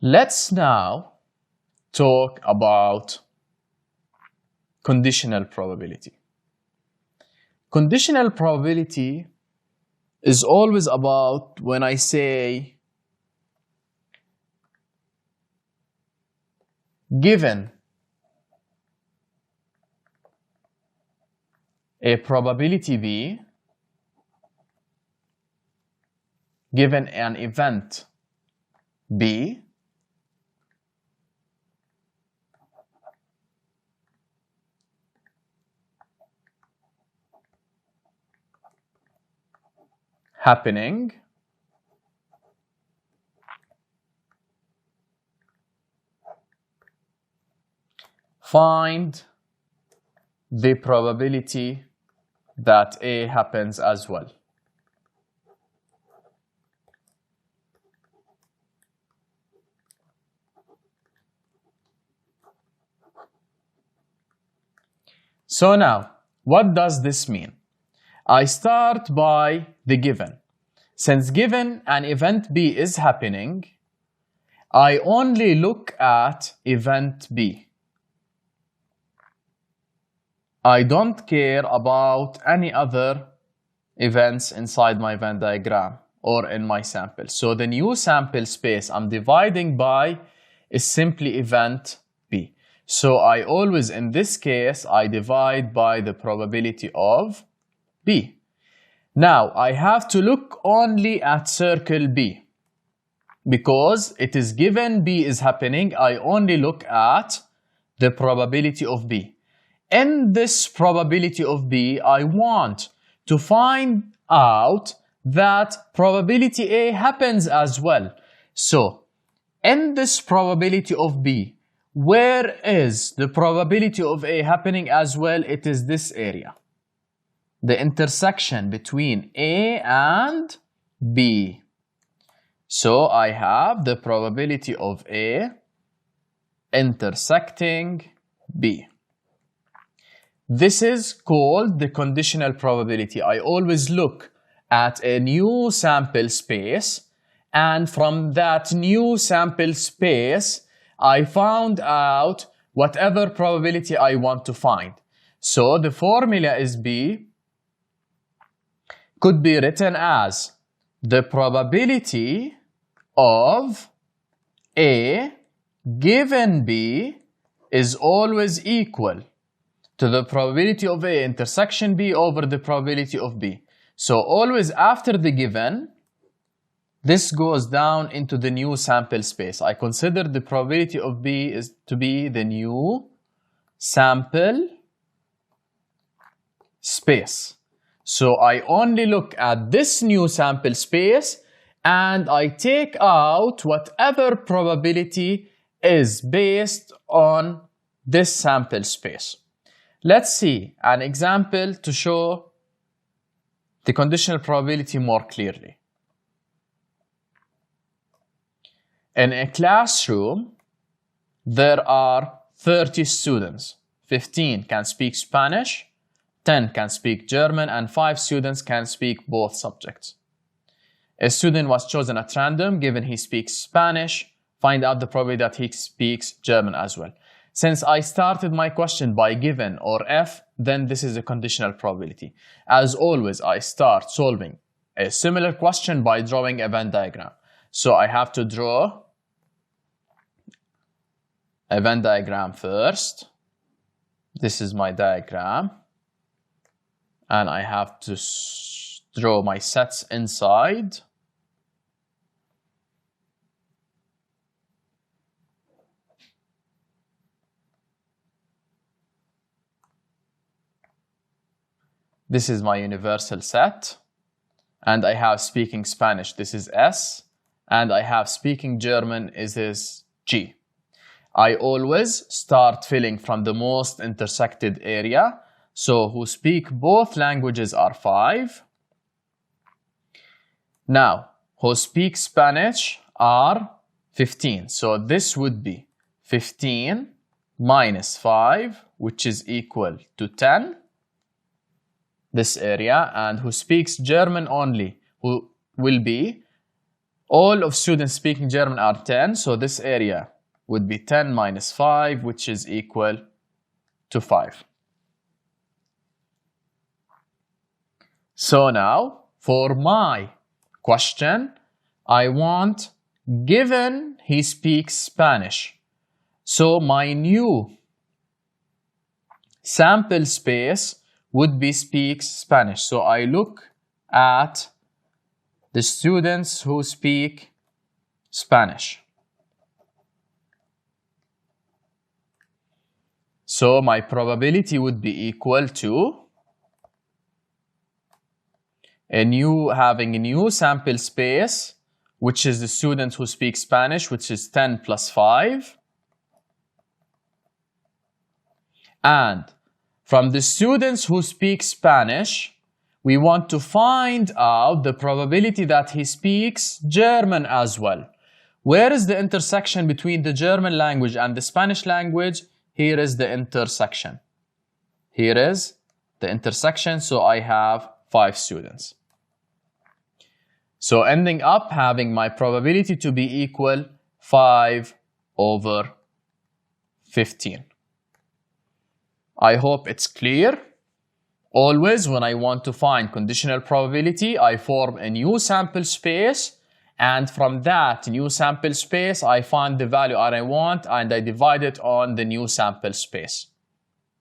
Let's now talk about conditional probability. Conditional probability is always about when I say given a probability B, given an event B, happening, find the probability that A happens as well. So now, what does this mean? I start by the given. Since given an event B is happening, I only look at event B. I don't care about any other events inside my Venn diagram or in my sample. So the new sample space I'm dividing by is simply event B. So I always, in this case, I divide by the probability of B. Now I have to look only at circle B. Because it is given B is happening, I only look at the probability of B. In this probability of B, I want to find out that probability A happens as well. So, in this probability of B, where is the probability of A happening as well? It is this area. The intersection between A and B. So I have the probability of A intersecting B. This is called the conditional probability. I always look at a new sample space, and from that new sample space, I found out whatever probability I want to find. So the formula is B could be written as the probability of A given B is always equal to the probability of A intersection B over the probability of B. So always after the given, this goes down into the new sample space. I consider the probability of B is to be the new sample space. So I only look at this new sample space and I take out whatever probability is based on this sample space. Let's see an example to show the conditional probability more clearly. In a classroom, there are 30 students. 15 can speak Spanish, 10 can speak German, and 5 students can speak both subjects. A student was chosen at random, given he speaks Spanish, find out the probability that he speaks German as well. Since I started my question by given or F, then this is a conditional probability. As always, I start solving a similar question by drawing a Venn diagram. So I have to draw a Venn diagram first. This is my diagram. And I have to draw my sets inside. This is my universal set, and I have speaking Spanish, this is S, and I have speaking German, this is G. I always start filling from the most intersected area, so who speak both languages are 5. Now, who speak Spanish are 15, so this would be 15 minus 5, which is equal to 10. This area, and who speaks German only, who will be All of students speaking German are 10, so this area would be 10 minus 5, which is equal to 5. So now, for my question, I want, given he speaks Spanish, so my new sample space would be speaks Spanish. So I look at the students who speak Spanish. So my probability would be equal to having a new sample space, which is the student who speaks Spanish, which is 10 plus 5. And from the students who speak Spanish, we want to find out the probability that he speaks German as well. Where is the intersection between the German language and the Spanish language? Here is the intersection. Here is the intersection, so I have 5 students. So ending up having my probability to be equal 5 over 15. I hope it's clear. Always when I want to find conditional probability, I form a new sample space, and from that new sample space, I find the value I want and I divide it on the new sample space.